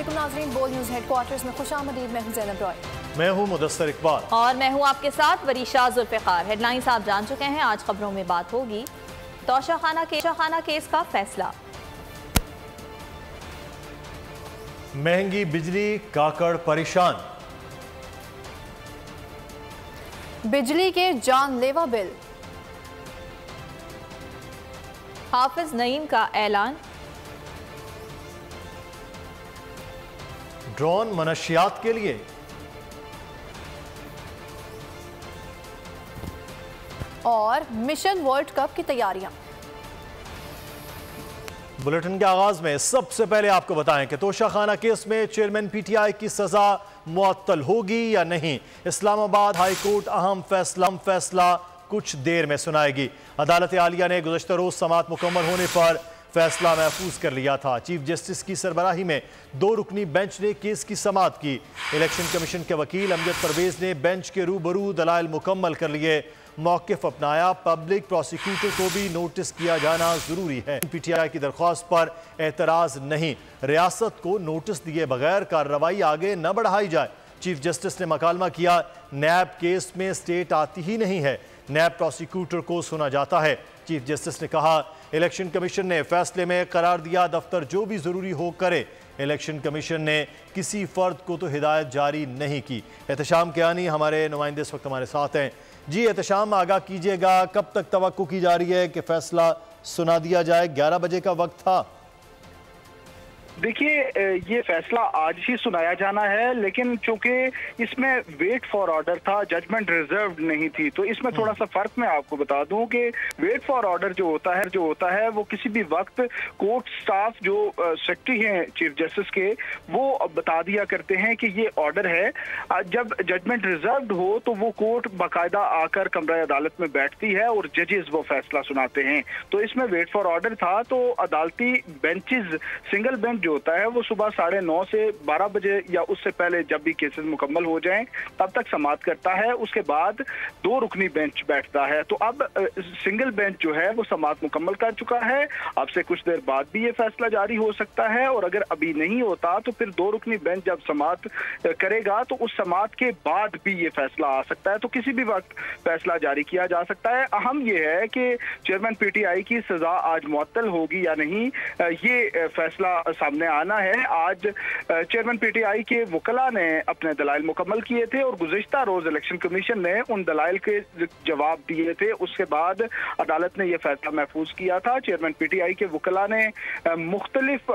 अस्सलामुअलैकुम नाज़रीन, बोल न्यूज़ हेडक्वार्टर्स में खुशामदीद। मैं हूं ज़ैनब रॉय। मैं हूं मुदस्सर इकबाल और मैं हूं आपके साथ वरीशा जुल्फ़िकार। हेडलाइंस आप जान चुके हैं, आज खबरों में बात होगी तोशाखाना केस का फैसला, महंगी बिजली, काकड़ परेशान, बिजली के जानलेवा बिल, हाफिज नईम का ऐलान, ड्रोन मनशियात के लिए, और मिशन वर्ल्ड कप की तैयारियां। बुलेटिन के आगाज में सबसे पहले आपको बताएं कि तोशाखाना केस में चेयरमैन पीटीआई की सजा मुअत्तल होगी या नहीं। इस्लामाबाद हाई कोर्ट अहम फैसला कुछ देर में सुनाएगी। अदालत आलिया ने गुज़श्ता रोज समाअत मुकम्मल होने पर फैसला महफूज कर लिया था। चीफ जस्टिस की सरबराही में 2 रुकनी बेंच ने केस की समाअत की। इलेक्शन कमीशन के वकील अमजद परवेज ने बेंच के रूबरू दलाइल मुकम्मल कर लिए, मौक़िफ़ अपनाया। पब्लिक प्रोसिक्यूटर को भी नोटिस किया जाना जरूरी है। पीटीआई की दरख्वास्त पर एतराज़ नहीं, रियासत को नोटिस दिए बगैर कार्रवाई आगे न बढ़ाई जाए। चीफ जस्टिस ने मकालमा किया, नैब केस में स्टेट आती ही नहीं है, नैब प्रोसिक्यूटर को सुना जाता है। चीफ जस्टिस ने कहा, इलेक्शन कमीशन ने फैसले में करार दिया, दफ्तर जो भी जरूरी हो करे। इलेक्शन कमीशन ने किसी फर्द को तो हिदायत जारी नहीं की। एहतशाम कियानी हमारे नुमाइंदे इस वक्त हमारे साथ हैं। जी एहतशाम, आगाह कीजिएगा, कब तक तवक्को की जा रही है कि फैसला सुना दिया जाए? 11 बजे का वक्त था। देखिए, ये फैसला आज ही सुनाया जाना है, लेकिन चूंकि इसमें वेट फॉर ऑर्डर था, जजमेंट रिजर्व नहीं थी, तो इसमें थोड़ा सा फर्क मैं आपको बता दूं कि वेट फॉर ऑर्डर जो होता है वो किसी भी वक्त कोर्ट स्टाफ जो सेक्रेटरी हैं चीफ जस्टिस के, वो बता दिया करते हैं कि ये ऑर्डर है। जब जजमेंट रिजर्व हो तो वो कोर्ट बाकायदा आकर कमरा अदालत में बैठती है और जजेस वो फैसला सुनाते हैं। तो इसमें वेट फॉर ऑर्डर था, तो अदालती बेंचेस, सिंगल बेंच होता है वो सुबह 9:30 से 12 बजे या उससे पहले जब भी केसेस मुकम्मल हो जाएं तब तक समाअत करता है। उसके बाद 2 रुकनी बेंच बैठता है। तो अब सिंगल बेंच जो है वो समाअत मुकम्मल कर चुका है। अब से कुछ देर बाद भी ये फैसला जारी हो सकता है, और अगर अभी नहीं होता तो फिर 2 रुकनी बेंच जब समाअत करेगा तो उस समाअत के बाद भी ये फैसला आ सकता है। तो किसी भी वक्त फैसला जारी किया जा सकता है। अहम ये है कि चेयरमैन पीटीआई की सजा आज मुअत्तल होगी या नहीं, ये फैसला सामने आना है। आज चेयरमैन पीटीआई के वकला ने अपने दलाइल मुकम्मल किए थे और गुज़िश्ता रोज इलेक्शन कमीशन ने उन दलाइल के जवाब दिए थे। उसके बाद अदालत ने यह फैसला महफूज किया था। चेयरमैन पीटीआई के वकला ने मुख्तलिफ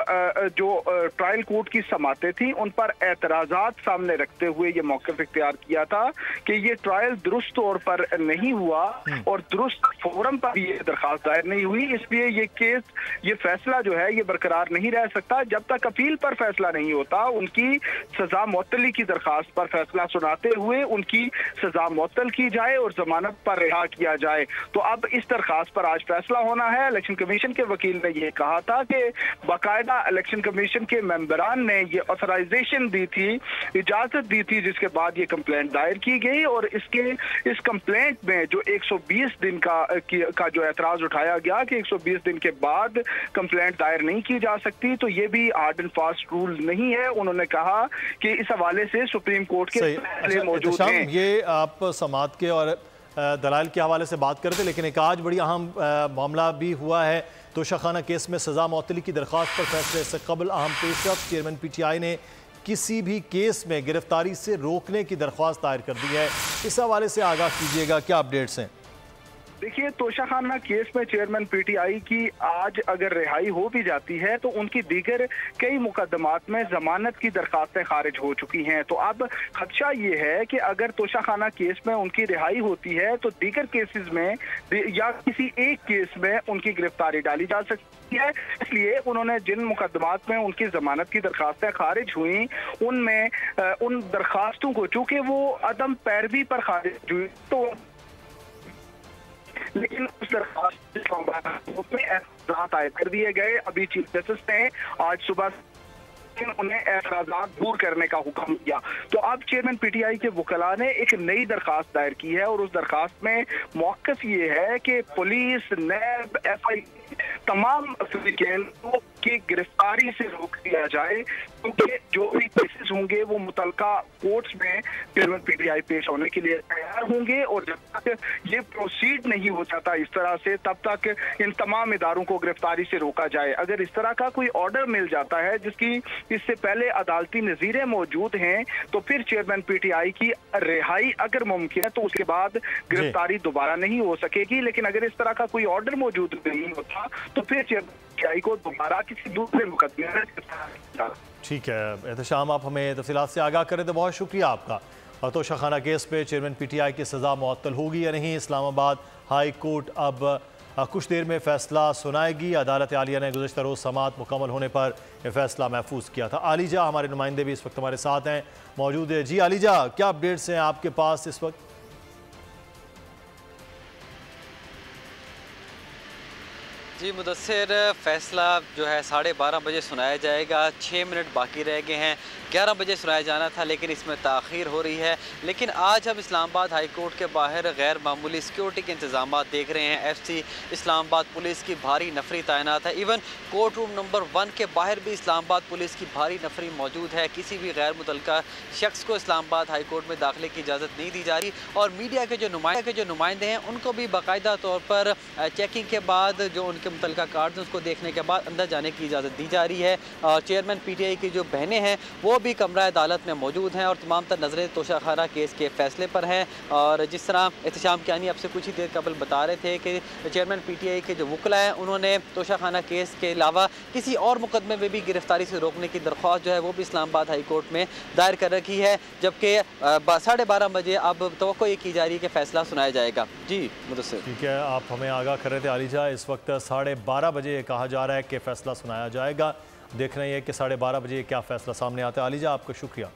जो ट्रायल कोर्ट की समातें थी उन पर एतराज़ात सामने रखते हुए ये मौक़िफ़ इख्तियार किया था कि ये ट्रायल दुरुस्त तौर पर नहीं हुआ और दुरुस्त फोरम पर भी ये दरखास्त दायर नहीं हुई, इसलिए ये केस, ये फैसला जो है ये बरकरार नहीं रह सकता जब तक अपील पर फैसला नहीं होता। उनकी सजा मुअत्तली की दरखास्त पर फैसला सुनाते हुए उनकी सजा मुअत्तल की जाए और जमानत पर रिहा किया जाए। तो अब इस दरखास्त पर आज फैसला होना है। इलेक्शन कमीशन के वकील ने यह कहा था कि बाकायदा इलेक्शन कमीशन के मेंबरान ने ये ऑथराइजेशन दी थी, इजाजत दी थी, जिसके बाद ये कंप्लेंट दायर की गई। और इस कंप्लेंट में जो 120 दिन का जो एतराज उठाया गया कि 120 दिन के बाद कंप्लेंट दायर नहीं की जा सकती, तो ये भी हार्ड एंड फास्ट रूल नहीं है। उन्होंने कहा कि इस हवाले से सुप्रीम कोर्ट के फैसले मौजूद हैं। ये आप समाअत के और दलाइल के हवाले से बात करते, लेकिन एक आज बड़ी अहम मामला भी हुआ है। तोशाखाना केस में सजा मुअत्तली की दरख्वास्त पर फैसले से कबल अहम पेशरफ्त, चेयरमैन पीटीआई ने किसी भी केस में गिरफ्तारी से रोकने की दरख्वास्त दायर कर दी है। इस हवाले से आगाह कीजिएगा, क्या अपडेट्स हैं? देखिए, तोशाखाना केस में चेयरमैन पीटीआई की आज अगर रिहाई हो भी जाती है तो उनकी दीगर कई मुकदमात में जमानत की दरखास्तें खारिज हो चुकी हैं। तो अब खदशा ये है कि अगर तोशाखाना केस में उनकी रिहाई होती है तो दीगर केसेस में या किसी एक केस में उनकी गिरफ्तारी डाली जा सकती है। इसलिए उन्होंने जिन मुकदमात में उनकी जमानत की दरखास्तें खारिज हुई उनमें उन दरखास्तों को, चूंकि वो अदम पैरवी पर खारिज हुई, तो लेकिन उस दरखास्त में एतराज़ात आयद कर दिए गए। अभी चीफ जस्टिस ने आज सुबह उन्हें एतराज़ात दूर करने का हुक्म दिया। तो अब चेयरमैन पीटीआई के वकला ने एक नई दरखास्त दायर की है और उस दरखास्त में मौक़िफ़ ये है कि पुलिस, नैब, एफआई तमाम अफसरान की गिरफ्तारी गिरफ्तारी से रोक दिया जाए, क्योंकि जो भी केसेस होंगे वो मुतलका कोर्ट्स में चेयरमैन पीटीआई पेश होने के लिए तैयार होंगे, और जब तक ये प्रोसीड नहीं हो जाता इस तरह से, तब तक इन तमाम इदारों को गिरफ्तारी से रोका जाए। अगर इस तरह का कोई ऑर्डर मिल जाता है जिसकी इससे पहले अदालती नज़ीरें मौजूद हैं, तो फिर चेयरमैन पीटीआई की रिहाई अगर मुमकिन है तो उसके बाद गिरफ्तारी दोबारा नहीं हो सकेगी। लेकिन अगर इस तरह का कोई ऑर्डर मौजूद नहीं होता तो फिर चेयरमैन पीटीआई को दोबारा किसी दूसरे मुकदमे में। ठीक है एहतशाम, आप हमें तफसीलात से आगाह करें तो बहुत शुक्रिया आपका। और तोशाखाना केस पे चेयरमैन पीटीआई की सज़ा मुअत्तल होगी या नहीं, इस्लामाबाद हाई कोर्ट अब कुछ देर में फैसला सुनाएगी। अदालत आलिया ने गुज़श्ता रोज़ समाअत मुकम्मल होने पर यह फैसला महफूज किया था। आलिजा हमारे नुमाइंदे भी इस वक्त हमारे साथ हैं, मौजूद है। जी आलिजा, क्या अपडेट्स हैं आपके पास इस वक्त? जी मुदस्सिर, फैसला जो है 12:30 बजे सुनाया जाएगा। 6 मिनट बाकी रह गए हैं। 11 बजे सुनाया जाना था लेकिन इसमें ताख़ीर हो रही है। लेकिन आज हम इस्लामाबाद हाई कोर्ट के बाहर गैर मामूली सिक्योरिटी के इंतजाम देख रहे हैं। FC इस्लामाबाद पुलिस की भारी नफरी तैनात है। इवन कोर्ट रूम नंबर 1 के बाहर भी इस्लामाबाद पुलिस की भारी नफरी मौजूद है। किसी भी गैर मुतल्लका शख्स को इस्लामाबाद हाई कोर्ट में दाखिले की इजाज़त नहीं दी जा रही, और मीडिया के जो नुमाइंदे हैं उनको भी बाकायदा तौर पर चेकिंग के बाद जो उनके मुतल्लका कार्ड उसको देखने के बाद अंदर जाने की इजाज़त दी जा रही है। चेयरमैन पीटीआई की जो बहनें हैं वो भी कमरा अदालत में मौजूद हैं और तमाम तर नज़रें तोशाखाना केस के फैसले पर हैं। और जिस तरह एहतशाम कियानी आपसे कुछ ही देर कबल बता रहे थे कि चेयरमैन पीटीआई के जो वकला हैं उन्होंने तोशाखाना केस के अलावा किसी और मुकदमे में भी गिरफ्तारी से रोकने की दरख्वास्त जो है वो भी इस्लामाबाद हाई कोर्ट में दायर कर रखी है। जबकि 12:30 बजे अब तवक्को ये की जा रही है कि फैसला सुनाया जाएगा। जी मुदस्सिर, ठीक है, आप हमें आगाह कर रहे थे आलिजा। इस वक्त 12:30 बजे कहा जा रहा है कि फैसला सुनाया जाएगा। देख रहे हैं कि 12:30 बजे क्या फैसला सामने आता है। आलिजा, आपका शुक्रिया।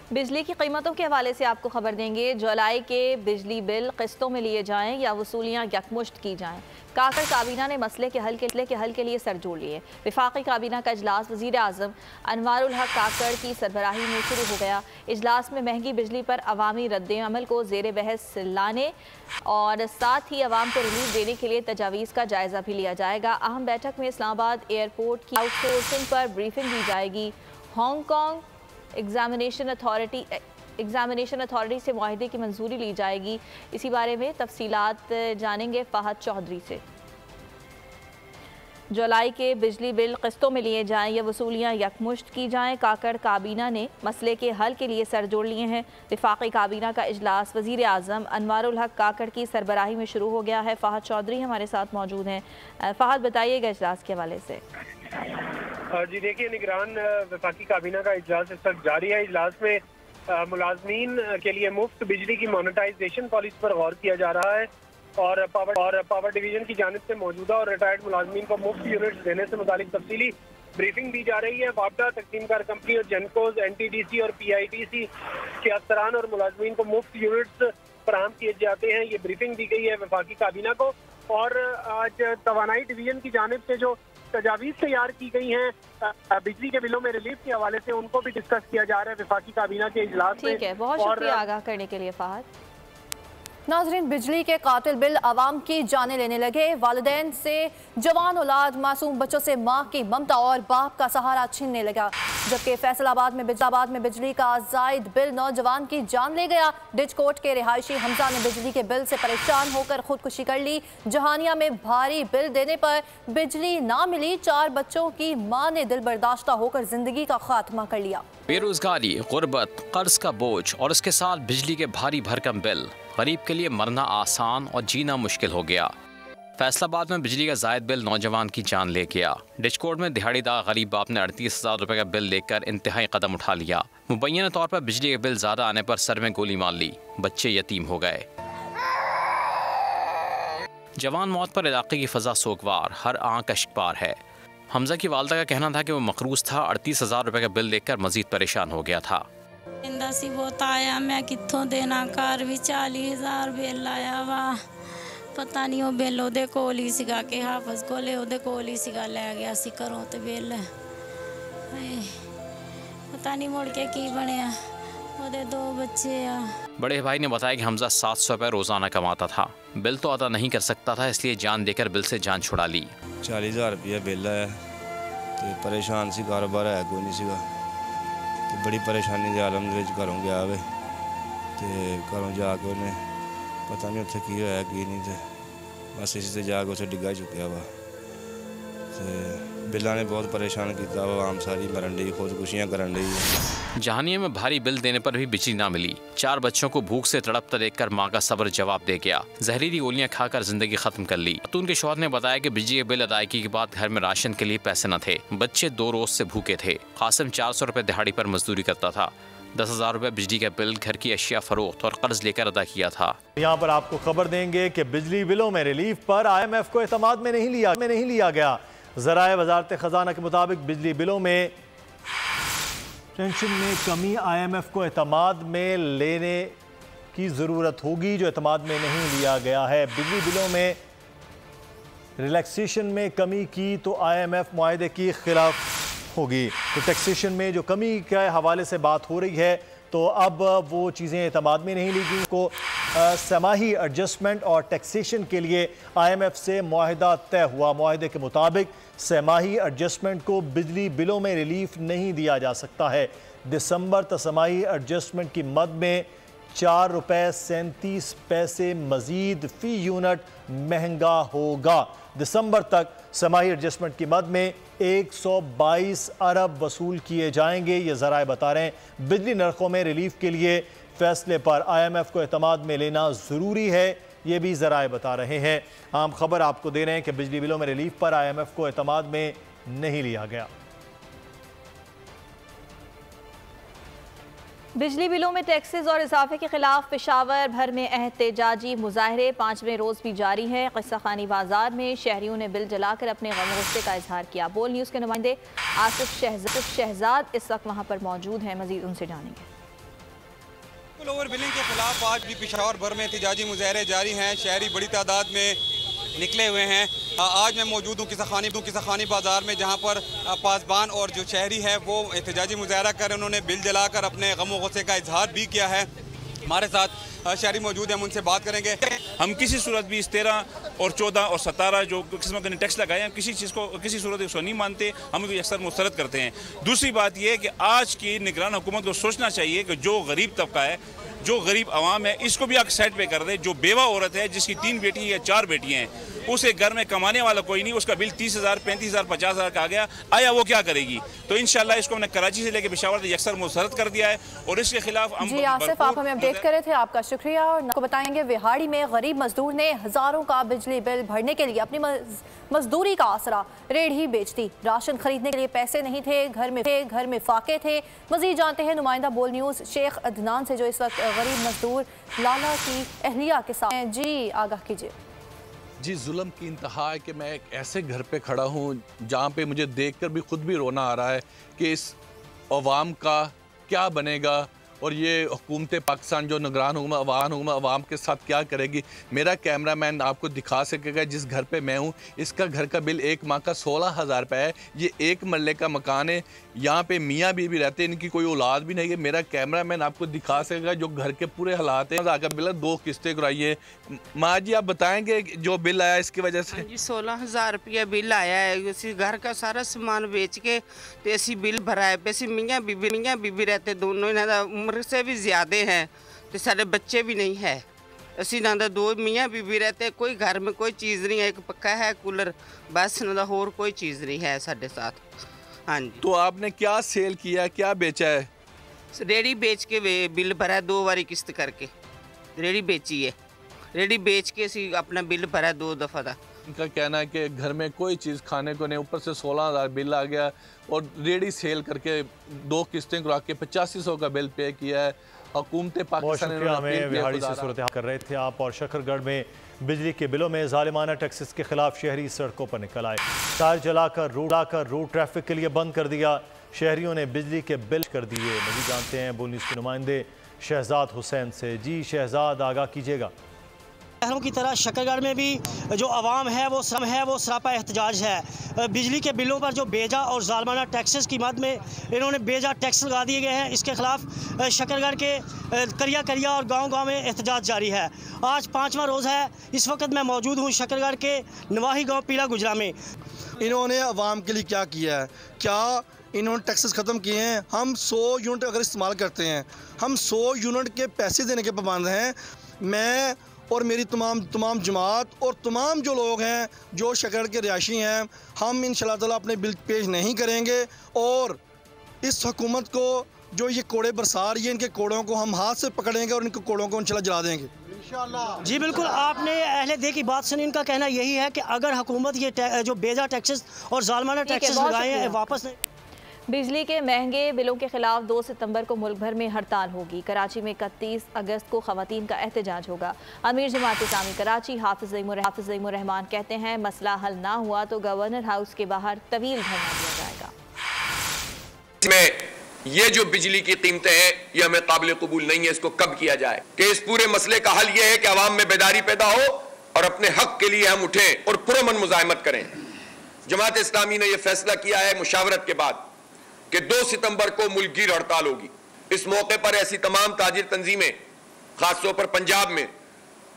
बिजली की कीमतों के हवाले से आपको खबर देंगे। जुलाई के बिजली बिल किस्तों में लिए जाएं या वसूलियाँ यकमुश्त की जाएं। काकड़ काबीना ने मसले के हल के लिए सर जोड़ लिए। वफाकी काबीना का इजलास वज़ीर आज़म अनवारुल हक काकड़ की सरबराही में शुरू हो गया। इजलास में महंगी बिजली पर अवामी रद्द-ए-अमल को ज़ेर बहस लाने और साथ ही अवाम को रिलीफ देने के लिए तजावीज़ का जायज़ा भी लिया जाएगा। अहम बैठक में इस्लामाबाद एयरपोर्ट की आउटसोर्सिंग पर ब्रीफिंग दी जाएगी। हांगकॉन्ग एग्जामिनेशन अथॉरिटी से मुआहदे की मंजूरी ली जाएगी। इसी बारे में तफसीलात जानेंगे फहद चौधरी से। जुलाई के बिजली बिल किस्तों में लिए जाएं या वसूलियाँ यकमुश्त की जाएं। काकड़ काबीना ने मसले के हल के लिए सर जोड़ लिए हैं। वफाकी काबीना का इजलास वज़ीर आज़म अनवारुल हक काकड़ की सरबराही में शुरू हो गया है। फहद चौधरी हमारे साथ मौजूद हैं। फहद, बताइएगा इजलास के हवाले से। जी देखिए, निगरान वफाकी काबीना का इजलास इस वक्त जारी है। इजलास में मुलाजमीन के लिए मुफ्त बिजली की मोनेटाइजेशन पॉलिसी पर गौर किया जा रहा है और पावर डिवीजन की जानिब से मौजूदा और रिटायर्ड मुलाजमीन को मुफ्त यूनिट्स देने से मुतालिक तफसीली ब्रीफिंग दी जा रही है। वापडा तकसीमकार कंपनी और जेनकोज, NTDC और PITC के अफसरान और मुलाजमीन को मुफ्त यूनिट्स फराहम किए जाते हैं। ये ब्रीफिंग दी गई है वफाकी काबीना को। और आज तवानाई डिवीजन की जानिब से जो तजावीज़ तैयार की गई हैं बिजली के बिलों में रिलीफ के हवाले से, उनको भी डिस्कस किया जा रहा है वफाकी काबीना के इजलास में। ठीक है, बहुत शुक्रिया आगाह करने के लिए फहद। नाज़रीन, बिजली के कातिल बिल आवाम की जाने लेने लगे। वालिदैन से जवान औलाद, मासूम बच्चों से माँ की ममता और बाप का सहारा छीनने लगा। जबकि फैसलाबाद में बिजली का जायद बिल नौजवान की जान ले गया। डिचकोट के रिहायशी हमजा ने बिजली के बिल से परेशान होकर खुदकुशी कर ली। जहानिया में भारी बिल देने पर बिजली ना मिली। 4 बच्चों की माँ ने दिल बर्दाश्ता होकर जिंदगी का खात्मा कर लिया। बेरोजगारी, गुर्बत, कर्ज का बोझ और उसके साथ बिजली के भारी भरकम बिल, गरीब के लिए मरना आसान और जीना मुश्किल हो गया। फैसलाबाद में बिजली का जायद बिल नौजवान की जान ले गया। डिचकोट में दिहाड़ीदार गरीब बाप ने 38,000 रुपये का बिल लेकर इंतहाई कदम उठा लिया। मुबैना तौर पर बिजली के बिल ज़्यादा आने पर सर में गोली मार ली। बच्चे यतीम हो गए। जवान मौत पर इलाके की फ़ज़ा सोगवार, हर आंख अश्कबार है। हमजा की वालदा का कहना था कि वो मकरूज था। 38,000 रुपये का बिल देखकर मजीद परेशान हो गया था। सी बहुत आया, मैं कितों देना, घर भी 40,000 बिल आया वा। पता नहीं वो बिल ओदे कोल ही सीगा कि हाफज कोले ओदे कोल ही सीगा, लै गया सी घरों ते बिल। पता नहीं मुड़ के की बनया। ओदे 2 बच्चे आ। बड़े भाई ने बताया कि हमजा 700 रुपये रोज़ाना कमाता था। बिल तो अदा नहीं कर सकता था, इसलिए जान देकर बिल से जान छुड़ा ली। 40,000 रुपया बिल है, ਤੇ ਪਰੇਸ਼ਾਨ ਸੀ, ਕਾਰੋਬਾਰ ਹੈ ਕੋਈ ਨਹੀਂ ਸੀਗਾ ਤੇ ਬੜੀ ਪਰੇਸ਼ਾਨੀ ਦੇ ਆਲਮ ਦੇ ਵਿੱਚ ਘਰੋਂ ਗਿਆ ਵੇ ਤੇ ਘਰੋਂ ਜਾ ਕੇ ਉਹਨੇ ਪਤਾ ਨਹੀਂ ਉੱਥੇ ਕੀ ਹੋਇਆ ਕੀ ਨਹੀਂ ਤੇ ਬਸ ਇਸੇ ਤੇ ਜਾ ਕੇ ਉੱਥੇ ਡਿੱਗਾ ਚੁੱਕਿਆ ਵਾ ਤੇ बिलों ने बहुत परेशान किया, आम सारी मरन डी खुदकुशियाँ करन डी। जहानिया में भारी बिल देने पर भी बिजली ना मिली। 4 बच्चों को भूख से तड़पता देखकर मां का सब्र जवाब दे गया। जहरीली गोलियां खाकर जिंदगी खत्म कर ली। खातून के शौहर ने बताया कि बिजली के बिल अदायगी के बाद घर में राशन के लिए पैसे न थे। बच्चे 2 रोज से भूखे थे। कासिम 400 रुपए दिहाड़ी पर मजदूरी करता था। 10,000 रुपए बिजली का बिल, घर की अशिया फरोख्त और कर्ज लेकर अदा किया था। यहाँ पर आपको खबर देंगे कि बिजली बिलों में रिलीफ पर IMF को एतमाद में नहीं लिया गया। ज़राए वजारत ख़जाना के मुताबिक बिजली बिलों में टेंशन में कमी IMF को एतमाद में लेने की ज़रूरत होगी, जो एतमाद में नहीं लिया गया है। बिजली बिलों में रिलैक्सेशन में कमी की तो IMF मुआहदे की खिलाफ होगी। तो टैक्सेशन में जो कमी के हवाले से बात हो रही है तो अब वो चीज़ें एतमाद में नहीं ली गई। को समाही एडजस्टमेंट और टैक्सेशन के लिए IMF से मुआहदा तय हुआ। मुआहदे के मुताबिक समाही एडजस्टमेंट को बिजली बिलों में रिलीफ नहीं दिया जा सकता है। दिसंबर तक समाही एडजस्टमेंट की मद में 4 रुपये 37 पैसे मज़ीद फ़ी यूनिट महंगा होगा। दिसंबर तक समाही एडजस्टमेंट की मद में 122 अरब वसूल किए जाएंगे, ये ज़राए बता रहे हैं। बिजली नरखों में रिलीफ के लिए फैसले पर IMF को एतमाद में लेना ज़रूरी है, ये भी ज़राए बता रहे हैं। आम खबर आपको दे रहे हैं कि बिजली बिलों में रिलीफ पर IMF को एतमाद में नहीं लिया गया। बिजली बिलों में टैक्सेस और इजाफे के खिलाफ पेशावर भर में एहतजाजी मुजाहरे 5वें रोज़ भी जारी है। क़िस्सा खानी बाजार में शहरियों ने बिल जलाकर अपने गम गुस्से का इजहार किया। बोल न्यूज़ के नुमाइंदे आसिफ शहजाद इस वक्त वहाँ पर मौजूद हैं, मजीद उनसे जानेंगे। ओवर बिलिंग के खिलाफ आज भी पेशावर भर में एहतजाजी मुजाहरे जारी हैं। शहरी बड़ी तादाद में निकले हुए हैं। आज मैं मौजूद हूँ किस्सा खानी बाज़ार में, जहाँ पर पासबान और जो शहरी है वो एहतजाजी मुजाहरा कर उन्होंने बिल जलाकर अपने गम व गुस्से का इजहार भी किया है। हमारे साथ शहरी मौजूद हैं, हम उनसे बात करेंगे। हम किसी सूरत भी इस 13 और 14 और 17 जो किस्म के टैक्स लगाए हैं, किसी चीज़ को किसी सूरत उसको नहीं मानते, हम इनको अक्सर मुस्तरद करते हैं। दूसरी बात यह है कि आज की निगरान हुकूमत को सोचना चाहिए कि जो गरीब तबका है, जो गरीब आवाम है, इसको भी आप साइड पे कर दे। जो बेवा औरत है जिसकी 3 बेटी या 4 बेटियाँ हैं, उसे घर में कमाने वाला कोई नहीं, उसका बिल 30,000, 35,000, 50,000 का आ गया, आया वो क्या करेगी? तो इंशाल्लाह इसको हमने कराची से लेकर पेशावर तक अक्सर मुस्तरद कर दिया है और इसके खिलाफ हम। जी आसिफ, आप हमें अपडेट कर रहे थे, आपका शुक्रिया। और आपको बताएंगे विहाड़ी में गरीब मजदूर ने हज़ारों का बिजली बिल भरने के लिए अपनी मजदूरी का आसरा रेढ़ी बेच दी। राशन खरीदने के लिए पैसे नहीं थे, घर में फाके थे। मजीद जानते हैं नुमाइंदा बोल न्यूज़ शेख अदनान से, जो इस वक्त गरीब मजदूर लाला की अहलिया के साथ हैं। जी आगाह कीजिए। जी, जुल्म की इंतहा है कि मैं एक ऐसे घर पे खड़ा हूँ जहाँ पे मुझे देखकर भी खुद भी रोना आ रहा है कि इस अवाम का क्या बनेगा और ये हुकूमत पाकिस्तान जो निगरान हुकूमत अवाम के साथ क्या करेगी। मेरा कैमरामैन आपको दिखा सकेगा जिस घर पे मैं हूँ, इसका घर का बिल एक माह का 16,000 रुपये है। ये 1 मरले का मकान है, यहाँ पे मियाँ बीवी रहते हैं, इनकी कोई औलाद भी नहीं है। मेरा कैमरामैन आपको दिखा सकेगा जो घर के पूरे हालात हैं। का बिल 2 किस्तें कराई है। माँ जी, आप बताएंगे जो बिल आया इसकी वजह से? जी, 16,000 रुपया बिल आया है। इसी घर का सारा सामान बेच के तो ऐसी बिल भरा है। वैसे मियाँ बीवी रहते दोनों, इन्होंने उम्र से भी ज़्यादा हैं तो सारे बच्चे भी नहीं है। असी ना 2 मियाँ बीवी रहते, कोई घर में कोई चीज़ नहीं है, एक पक्का है कूलर, बस ना होर कोई चीज़ नहीं है साढ़े साथ। हाँ जी। तो आपने क्या सेल किया, क्या बेचा है? रेडी बेच के बिल भरा 2 बारी किस्त करके रेडी बेची है। रेडी बेच के सी अपना बिल भरा 2 दफ़ा था। इनका कहना है कि घर में कोई चीज़ खाने को नहीं, ऊपर से 16,000 बिल आ गया और रेडी सेल करके 2 किस्तें करा के 8500 का बिल पे किया है। हुकूमत पाकिस्तान में विहाड़ी से सूरत हाल कर रहे थे आप। और शकरगढ़ में बिजली के बिलों में जालिमाना टैक्सेस के खिलाफ शहरी सड़कों पर निकल आए। टायर जलाकर रोड ट्रैफिक के लिए बंद कर दिया। शहरियों ने बिजली के बिल कर दिए। मज़ीद जानते हैं बोल न्यूज़ के नुमाइंदे शहजाद हुसैन से। जी शहजाद, आगाह कीजिएगा। शहरों की तरह शकरगढ़ में भी जो आवाम है वो सरापा एहतजाज है। बिजली के बिलों पर जो बेजा और जालमाना टैक्सेस की मद में इन्होंने बेजा टैक्स लगा दिए गए हैं, इसके खिलाफ शकरगढ़ के करिया और गांव-गांव में एहतजाज जारी है। आज 5वां रोज़ है। इस वक्त मैं मौजूद हूँ शकरगढ़ के नवाही गांव पीला गुजरा में। इन्होंने अवाम के लिए क्या किया है? क्या इन्होंने टैक्सेस ख़त्म किए हैं? हम 100 यूनिट अगर इस्तेमाल करते हैं, हम 100 यूनिट के पैसे देने के पाबंद हैं। मैं और मेरी तमाम जमात और तमाम जो लोग हैं जो शकरगढ़ के रिहायशी हैं, हम इंशाअल्लाह ताला अपने बिल पेश नहीं करेंगे और इस हुकूमत को जो ये कोड़े बरसा रही है, इनके कोड़ों को हम हाथ से पकड़ेंगे और इनके कोड़ों को इंशाअल्लाह जला देंगे। जी बिल्कुल, आपने अहले दे की बात सुनी। इनका कहना यही है कि अगर हुकूमत ये जो बेजा टैक्सेस और जालमाना टैक्सेस लगाए हैं वापस नहीं। बिजली के महंगे बिलों के खिलाफ 2 सितंबर को मुल्क भर में हड़ताल होगी। कराची में 31 अगस्त को खवातीन का एहतजाज होगा। अमीर जमात इस्लामी कराची हाफिज ज़ईमुर रहमान कहते हैं मसला हल ना हुआ तो गवर्नर हाउस के बाहर तवील धरना दिया जाएगा। ये जो बिजली की कीमतें हैं ये हमें काबिल कबूल नहीं है। इसको कब किया जाए कि इस पूरे मसले का हल ये है कि अवाम में बेदारी पैदा हो और अपने हक के लिए हम उठें और पुरअमन मुजाहिमत करें। जमात इस्लामी ने यह फैसला किया है मुशावरत के बाद कि 2 सितंबर को मुल्कगीर हड़ताल होगी। इस मौके पर ऐसी तमाम ताजिर तंजीमें खासतौर पर पंजाब में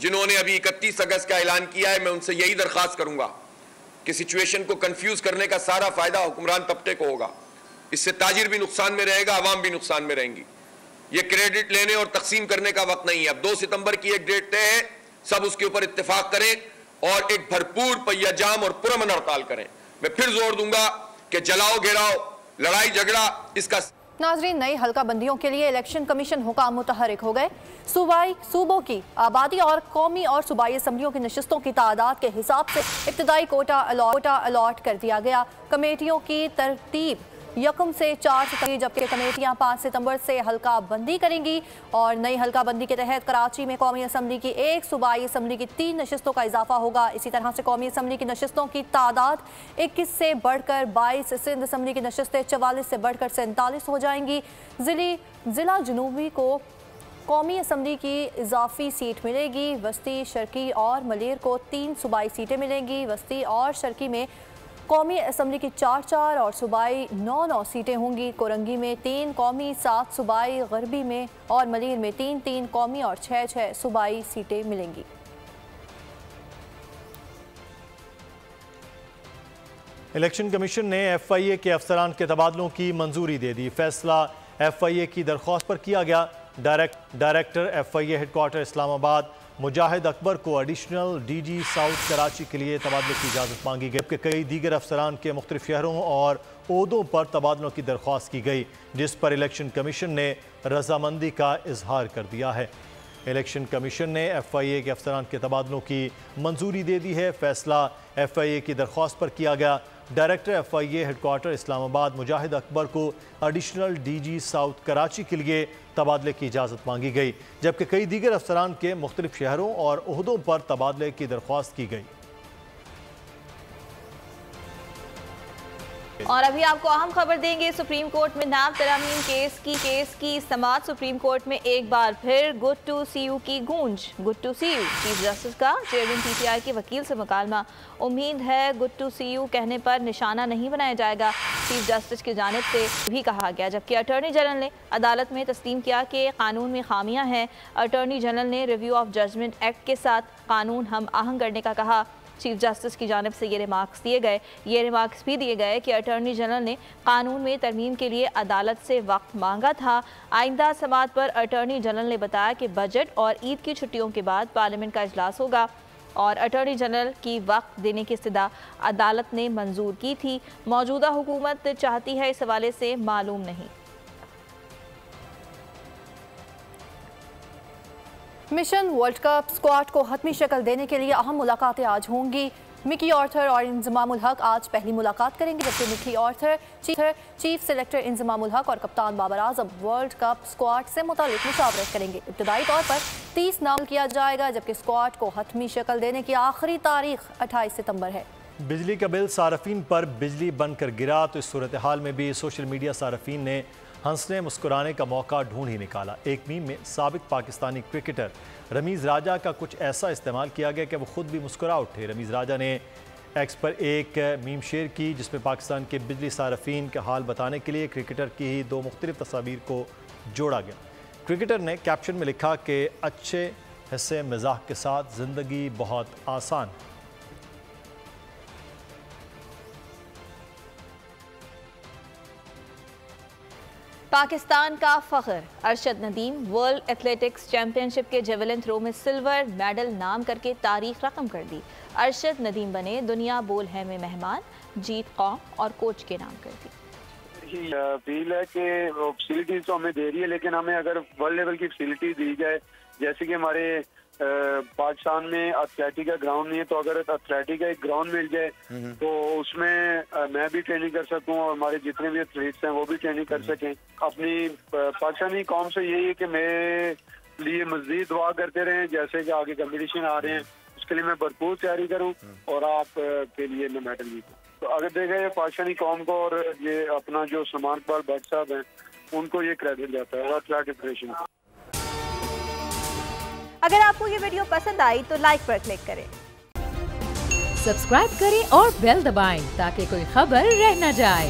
जिन्होंने अभी 31 अगस्त का ऐलान किया है, मैं उनसे यही दरख्वास्त करूंगा कि सिचुएशन को कंफ्यूज करने का सारा फायदा हुक्मरान तबके को होगा। इससे ताजिर भी नुकसान में रहेगा, अवाम भी नुकसान में रहेंगी। ये क्रेडिट लेने और तकसीम करने का वक्त नहीं है। अब 2 सितंबर की एक डेट तय है, सब उसके ऊपर इत्तेफाक करें और एक भरपूर पहिया जाम और पुरअमन हड़ताल करें। मैं फिर जोर दूंगा कि जलाओ घेराओ लड़ाई झगड़ा इसका। नाजरीन, नई हल्का बंदियों के लिए इलेक्शन कमीशन हुकाम मुतहरिक हो गए। सूबों की आबादी और कौमी और सूबाई असम्बलियों की नशिस्तों की तादाद के हिसाब से इब्तदाई कोटा अलॉट कर दिया गया। कमेटियों की तरतीब 1 से 4 सितंबर, जबकि कमेटियां 5 सितंबर से हल्का बंदी करेंगी। और नई हल्का बंदी के तहत कराची में कौमी असम्बली की 1, सूबाई असम्बली की 3 नशिस्तों का इजाफा होगा। इसी तरह से कौमी असम्बली की नशिस्तों की तादाद 21 से बढ़कर 22, सिंध असम्बली की नशिस्तें 44 से बढ़कर 47 हो जाएंगी। ज़िला जनूबी को कौमी असम्बली की इजाफी सीट मिलेगी। वस्ती, शर्की और मलेर को 3 सूबाई सीटें मिलेंगी। वस्ती और शर्की में कौमी असम्बली की 4-4 और सूबाई 9-9 सीटें होंगी। कोरंगी में 3 कौमी, 7 सूबाई, गरबी में और मलीर में 3-3 कौमी और 6-6 सूबाई सीटें मिलेंगी। इलेक्शन कमीशन ने FIA के अफसरान के तबादलों की मंजूरी दे दी। फैसला FIA की दरख्वास्त पर किया गया। डायरेक्टर FIA हेडक्वार्टर इस्लामाबाद मुजाहिद अकबर को एडिशनल DG साउथ कराची के लिए तबादले की इजाज़त मांगी गई, जबकि कई दीगर अफसरान के मुख्तलिफ शहरों और ओहदों पर तबादलों की दरख्वास्त की गई, जिस पर इलेक्शन कमीशन ने रजामंदी का इजहार कर दिया है। इलेक्शन कमीशन ने FIA के अफसरान के तबादलों की मंजूरी दे दी है। फैसला FIA की दरख्वास्त पर किया गया। डायरेक्टर FIA हेडक्वार्टर इस्लामाबाद मुजाहिद अकबर को एडिशनल DG साउथ कराची के लिए तबादले की इजाज़त मांगी गई, जबकि कई दीगर अफसरान के मुख्तलिफ शहरों और ओहदों पर तबादले की दरख्वास्त की गई। और अभी आपको अहम खबर देंगे। सुप्रीम कोर्ट में नाब तरामीम केस की समाअत। सुप्रीम कोर्ट में एक बार फिर गुड टू सी यू की गूंज। Good to see you, chief justice का चेयरमैन PTI के वकील से मुकालमा। उम्मीद है गुड टू सी यू कहने पर निशाना नहीं बनाया जाएगा, चीफ जस्टिस की जानिब से भी कहा गया। जबकि अटॉर्नी जनरल ने अदालत में तस्लीम किया कि कानून में खामियां हैं। अटॉर्नी जनरल ने रिव्यू ऑफ जजमेंट एक्ट के साथ कानून हम आहंग करने का कहा। चीफ जस्टिस की जानिब से ये रिमार्क्स भी दिए गए कि अटॉर्नी जनरल ने कानून में तरमीम के लिए अदालत से वक्त मांगा था। आइंदा समाअत पर अटॉर्नी जनरल ने बताया कि बजट और ईद की छुट्टियों के बाद पार्लियामेंट का इजलास होगा और अटॉर्नी जनरल की वक्त देने की इस्तदा अदालत ने मंजूर की थी। मौजूदा हुकूमत चाहती है इस हवाले से मालूम नहीं। मिशन वर्ल्ड कप स्क्वाड को हतमी शक्ल देने के लिए अहम मुलाकातें आज होंगी। मिकी आर्थर और इंजमामुल हक आज पहली मुलाकात करेंगे, जबकि Mickey Arthur, chief selector Inzamam-ul हक और कप्तान Babar Azam world cup squad से मुतालिक मुशावरत करेंगे। इब्तदाई तौर पर 30 नाम किया जाएगा, जबकि स्क्वाड को हतमी शक्ल देने की आखिरी तारीख 28 सितंबर है। बिजली का बिल सारफीन पर बिजली बनकर गिरा तो इस सूरत हाल में भी सोशल मीडिया सारफीन ने हंसने मुस्कुराने का मौका ढूंढ ही निकाला। एक मीम में साबिक पाकिस्तानी क्रिकेटर रमीज़ राजा का कुछ ऐसा इस्तेमाल किया गया कि वो खुद भी मुस्कुरा उठे। रमीज़ राजा ने एक्स पर एक मीम शेयर की जिसमें पाकिस्तान के बिजली सारफीन का हाल बताने के लिए क्रिकेटर की ही 2 मुख्तलिफ तस्वीर को जोड़ा गया। क्रिकेटर ने कैप्शन में लिखा कि अच्छे हिस्से मजाक के साथ ज़िंदगी बहुत आसान। पाकिस्तान का फख्र Arshad Nadeem world athletics championship के जेवलिन थ्रो में सिल्वर मेडल नाम करके तारीख रकम कर दी। अरशद नदीम बने दुनिया बोल है में मेहमान, जीत कौम और कोच के नाम कर दी। अपील है कि फैसिलिटीज तो हमें दे रही है, लेकिन हमें अगर वर्ल्ड लेवल की फैसिलिटी दी जाए, जैसे कि हमारे पाकिस्तान में एथलेटिक का ग्राउंड नहीं है, तो अगर एथलेटिक का एक ग्राउंड मिल जाए तो उसमें मैं भी ट्रेनिंग कर सकूं और हमारे जितने भी एथलीट्स हैं वो भी ट्रेनिंग कर सकें। अपनी पाकिस्तानी कौम से यही है कि मेरे लिए मज़ीद दुआ करते रहें, जैसे कि आगे कंपटीशन आ रहे हैं उसके लिए मैं भरपूर तैयारी करूं और आप के लिए मैं मेडल जीतूं। तो अगर देखा जाए पाकिस्तानी कौम को और ये अपना जो सलमान इकबाल भट्ट साहब हैं उनको ये क्रेडिट जाता है एथलेटिक फेडरेशन को। अगर आपको ये वीडियो पसंद आई तो लाइक पर क्लिक करें, सब्सक्राइब करें और बेल दबाएं ताकि कोई खबर रह न जाए।